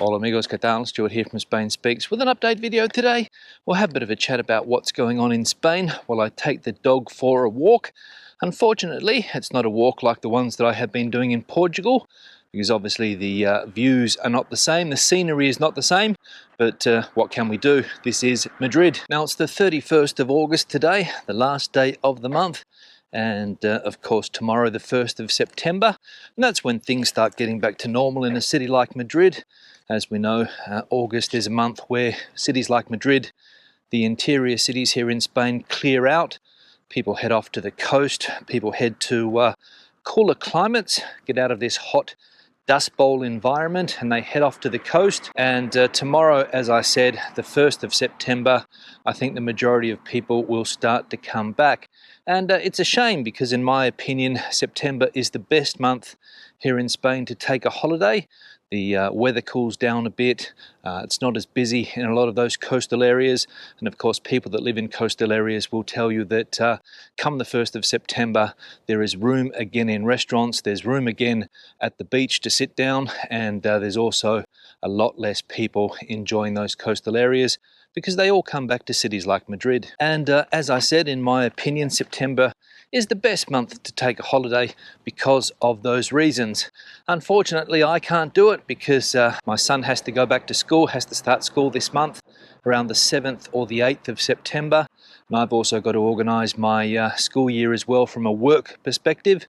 Hola amigos, ¿qué tal? Stuart here from Spain Speaks with an update video today. We'll have a bit of a chat about what's going on in Spain while I take the dog for a walk. Unfortunately, it's not a walk like the ones that I have been doing in Portugal, because obviously the views are not the same, the scenery is not the same, but what can we do? This is Madrid. Now it's the 31st of August today, the last day of the month. And of course tomorrow the 1st of September, and that's when things start getting back to normal in a city like Madrid. As we know, August is a month where cities like Madrid, the interior cities here in Spain, clear out. People head off to the coast, people head to cooler climates, get out of this hot Dust Bowl environment, and they head off to the coast. And tomorrow, as I said, the 1st of September, I think the majority of people will start to come back. And it's a shame because in my opinion, September is the best month here in Spain to take a holiday. The weather cools down a bit, it's not as busy in a lot of those coastal areas, and of course people that live in coastal areas will tell you that come the 1st of September there is room again in restaurants, there's room again at the beach to sit down, and there's also a lot less people enjoying those coastal areas because they all come back to cities like Madrid. And as I said, in my opinion, September is the best month to take a holiday because of those reasons. Unfortunately, I can't do it because my son has to go back to school, has to start school this month around the 7th or the 8th of September. And I've also got to organise my school year as well from a work perspective.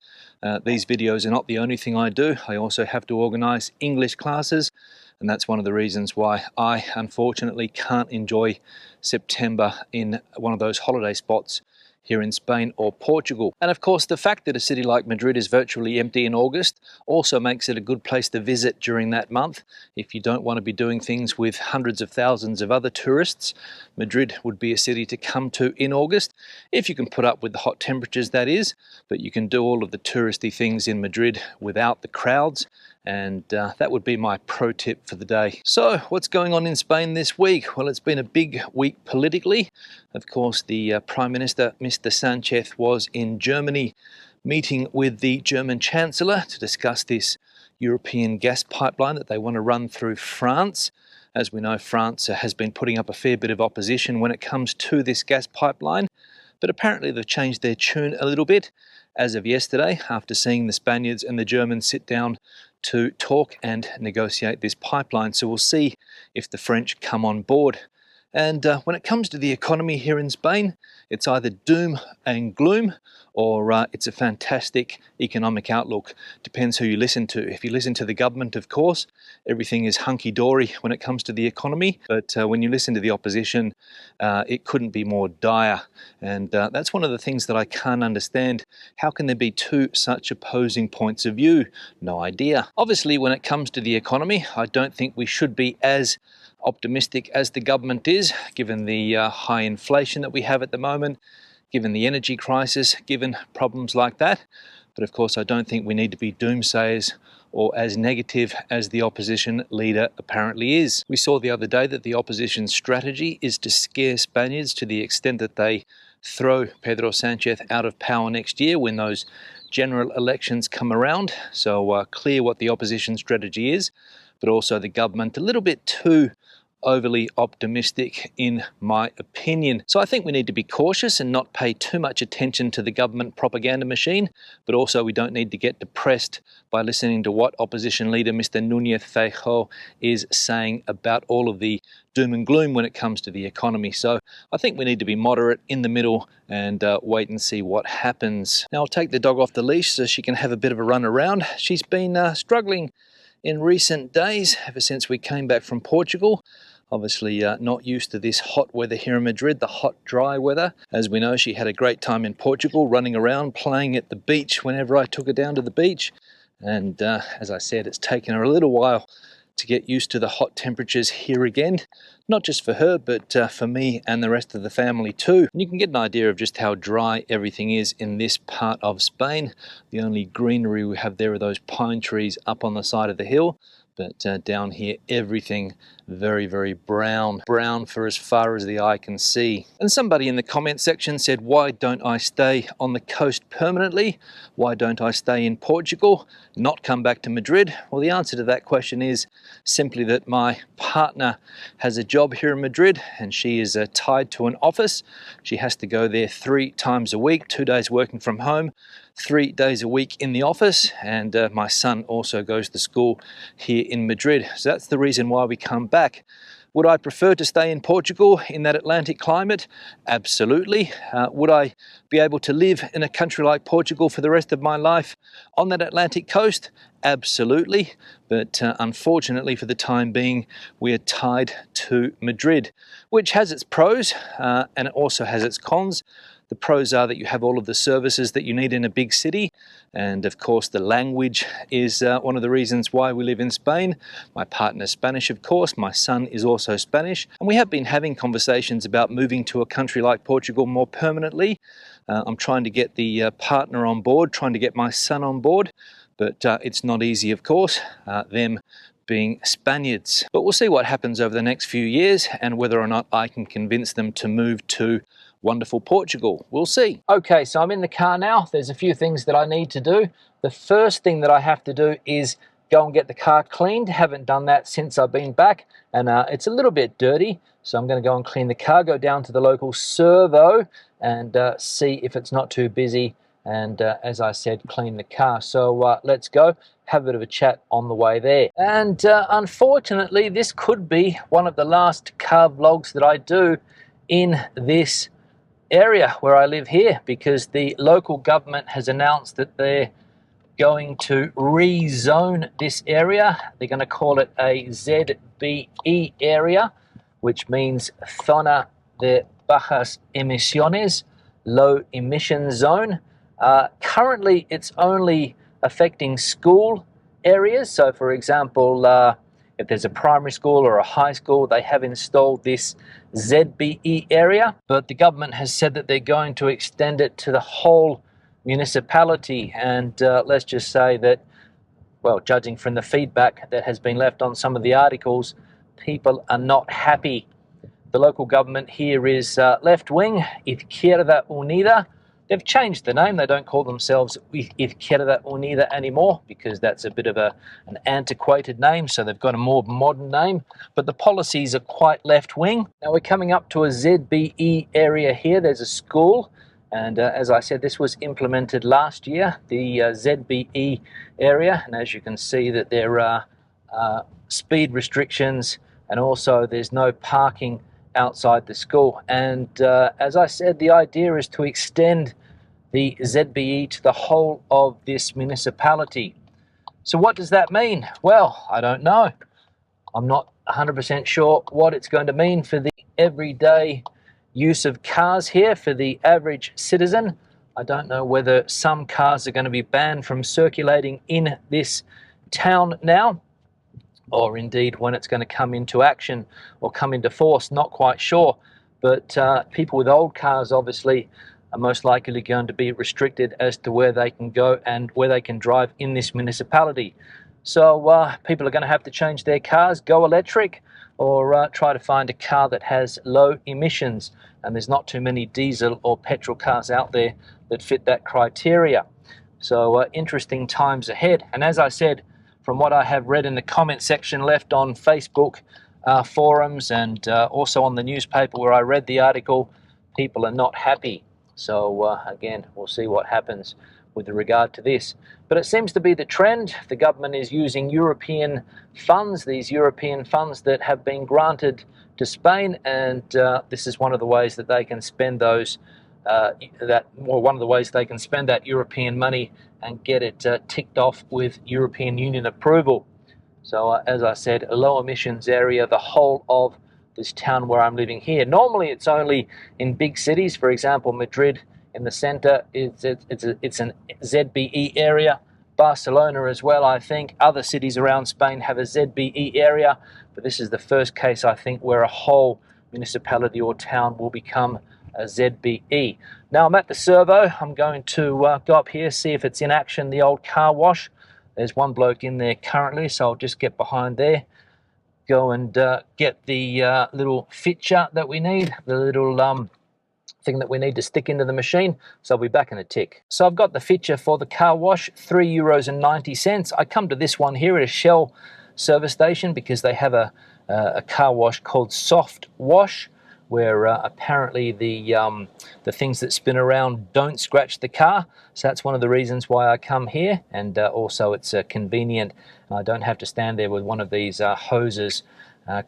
These videos are not the only thing I do. I also have to organise English classes. And that's one of the reasons why I unfortunately can't enjoy September in one of those holiday spots here in Spain or Portugal. And of course, the fact that a city like Madrid is virtually empty in August also makes it a good place to visit during that month. If you don't want to be doing things with hundreds of thousands of other tourists, Madrid would be a city to come to in August, if you can put up with the hot temperatures, that is. But you can do all of the touristy things in Madrid without the crowds, and that would be my pro tip for the day. So what's going on in Spain this week? Well, it's been a big week politically. Of course, the Prime Minister, Mr. Sanchez, was in Germany meeting with the German Chancellor to discuss this European gas pipeline that they want to run through France. As we know, France has been putting up a fair bit of opposition when it comes to this gas pipeline, but apparently they've changed their tune a little bit as of yesterday, after seeing the Spaniards and the Germans sit down to talk and negotiate this pipeline. So we'll see if the French come on board. And when it comes to the economy here in Spain, it's either doom and gloom or it's a fantastic economic outlook. Depends who you listen to. If you listen to the government, of course, everything is hunky-dory when it comes to the economy. But when you listen to the opposition, it couldn't be more dire. And that's one of the things that I can't understand. How can there be two such opposing points of view? No idea. Obviously, when it comes to the economy, I don't think we should be as optimistic as the government is, given the high inflation that we have at the moment, given the energy crisis, given problems like that. But of course, I don't think we need to be doomsayers or as negative as the opposition leader apparently is. We saw the other day that the opposition strategy is to scare Spaniards to the extent that they throw Pedro Sanchez out of power next year when those general elections come around. So clear what the opposition strategy is, but also the government a little bit too overly optimistic in my opinion. So I think we need to be cautious and not pay too much attention to the government propaganda machine, but also we don't need to get depressed by listening to what opposition leader Mr. Núñez Feijóo is saying about all of the doom and gloom when it comes to the economy. So I think we need to be moderate in the middle and wait and see what happens. Now I'll take the dog off the leash so she can have a bit of a run around. She's been struggling in recent days, ever since we came back from Portugal. Obviously not used to this hot weather here in Madrid, the hot, dry weather. As we know, she had a great time in Portugal, running around, playing at the beach whenever I took her down to the beach. And as I said, it's taken her a little while to get used to the hot temperatures here again, not just for her, but for me and the rest of the family too. And you can get an idea of just how dry everything is in this part of Spain. The only greenery we have there are those pine trees up on the side of the hill. But down here, everything very, very brown. Brown for as far as the eye can see. And somebody in the comment section said, why don't I stay on the coast permanently? Why don't I stay in Portugal, not come back to Madrid? Well, the answer to that question is simply that my partner has a job here in Madrid and she is tied to an office. She has to go there 3 times a week, 2 days working from home, 3 days a week in the office, and my son also goes to school here in Madrid. So that's the reason why we come back. Would I prefer to stay in Portugal in that Atlantic climate? Absolutely. Would I be able to live in a country like Portugal for the rest of my life on that Atlantic coast? Absolutely. But unfortunately for the time being, we are tied to Madrid, which has its pros and it also has its cons. The pros are that you have all of the services that you need in a big city, and of course the language is one of the reasons why we live in Spain. My partner's Spanish, of course, my son is also Spanish, and we have been having conversations about moving to a country like Portugal more permanently. I'm trying to get the partner on board, trying to get my son on board, but it's not easy, of course, them being Spaniards. But we'll see what happens over the next few years and whether or not I can convince them to move to wonderful Portugal. We'll see. Okay, so I'm in the car now. There's a few things that I need to do. The first thing that I have to do is go and get the car cleaned. Haven't done that since I've been back, and it's a little bit dirty, so I'm going to go and clean the car, go down to the local servo and see if it's not too busy, and as I said, clean the car. So let's go have a bit of a chat on the way there. And unfortunately, this could be one of the last car vlogs that I do in this area where I live here, because the local government has announced that they're going to rezone this area. They're going to call it a ZBE area, which means Zona de Bajas Emisiones, low emission zone. Currently it's only affecting school areas. So for example, if there's a primary school or a high school, they have installed this ZBE area, but the government has said that they're going to extend it to the whole municipality. And let's just say that, well, judging from the feedback that has been left on some of the articles, people are not happy. The local government here is left-wing, Izquierda Unida. They've changed the name. They don't call themselves Izquierda Unida anymore because that's a bit of an antiquated name, so they've got a more modern name, but the policies are quite left-wing. Now we're coming up to a ZBE area here. There's a school, and as I said, this was implemented last year, the ZBE area, and as you can see that there are speed restrictions, and also there's no parking outside the school. And as I said, the idea is to extend the ZBE to the whole of this municipality. So what does that mean? Well, I don't know. I'm not 100% sure what it's going to mean for the everyday use of cars here, for the average citizen. I don't know whether some cars are going to be banned from circulating in this town now, or indeed when it's going to come into action or come into force, not quite sure. But people with old cars obviously are most likely going to be restricted as to where they can go and where they can drive in this municipality. So people are going to have to change their cars, go electric, or try to find a car that has low emissions. And there's not too many diesel or petrol cars out there that fit that criteria. So interesting times ahead. And as I said, from what I have read in the comment section left on Facebook forums and also on the newspaper where I read the article, people are not happy. So again, we'll see what happens with regard to this. But it seems to be the trend. The government is using European funds, these European funds that have been granted to Spain, and this is one of the ways that they can spend those one of the ways they can spend that European money and get it ticked off with European Union approval. So as I said, a low emissions area, the whole of this town where I'm living here. Normally it's only in big cities, for example Madrid in the center, it's an ZBE area. Barcelona as well, I think. Other cities around Spain have a ZBE area, but this is the first case, I think, where a whole municipality or town will become a ZBE. Now I'm at the servo. I'm going to go up here, see if it's in action, the old car wash. There's one bloke in there currently, so I'll just get behind there, go and get the little fitture that we need, the little thing that we need to stick into the machine. So I'll be back in a tick. So I've got the fitture for the car wash, €3.90. I come to this one here at a Shell service station because they have a car wash called Soft Wash, where apparently the things that spin around don't scratch the car. So that's one of the reasons why I come here, and also it's convenient. I don't have to stand there with one of these hoses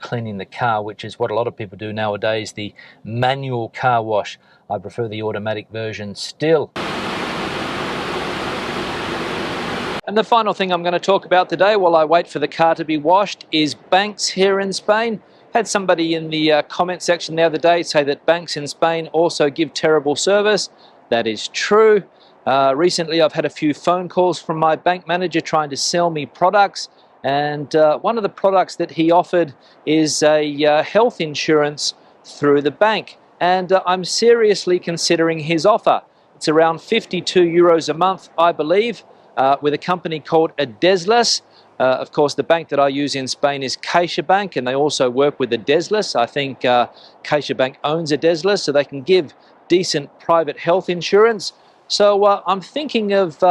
cleaning the car, which is what a lot of people do nowadays, the manual car wash. I prefer the automatic version still. And the final thing I'm going to talk about today while I wait for the car to be washed is banks here in Spain. Had somebody in the comment section the other day say that banks in Spain also give terrible service. That is true. Recently I've had a few phone calls from my bank manager trying to sell me products, and one of the products that he offered is a health insurance through the bank, and I'm seriously considering his offer. It's around €52 a month, I believe, with a company called Adeslas. Of course, the bank that I use in Spain is CaixaBank, and they also work with Adeslas. I think CaixaBank owns Adeslas, so they can give decent private health insurance. So I'm thinking of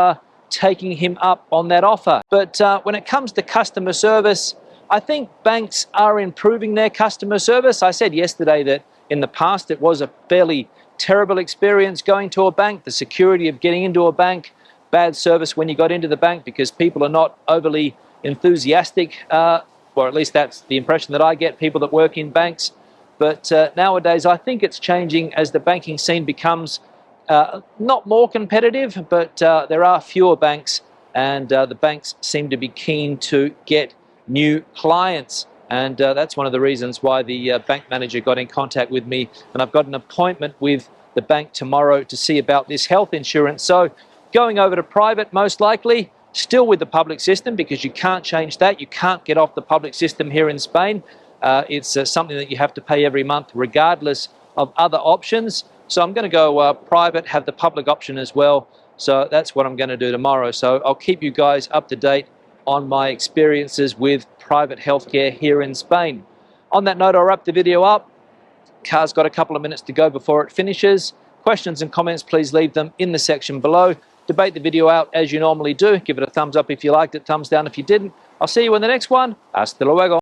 taking him up on that offer. But when it comes to customer service, I think banks are improving their customer service. I said yesterday that in the past it was a fairly terrible experience going to a bank, the security of getting into a bank, bad service when you got into the bank because people are not overly enthusiastic, or at least that's the impression that I get, people that work in banks. But nowadays I think it's changing as the banking scene becomes not more competitive, but there are fewer banks, and the banks seem to be keen to get new clients. And that's one of the reasons why the bank manager got in contact with me, and I've got an appointment with the bank tomorrow to see about this health insurance. So going over to private, most likely, still with the public system, because you can't change that. You can't get off the public system here in Spain. It's something that you have to pay every month regardless of other options. So I'm going to go private, have the public option as well. So that's what I'm going to do tomorrow. So I'll keep you guys up to date on my experiences with private healthcare here in Spain. On that note, I'll wrap the video up. Car's got a couple of minutes to go before it finishes. Questions and comments, please leave them in the section below. Debate the video out as you normally do. Give it a thumbs up if you liked it, thumbs down if you didn't. I'll see you in the next one. Hasta luego.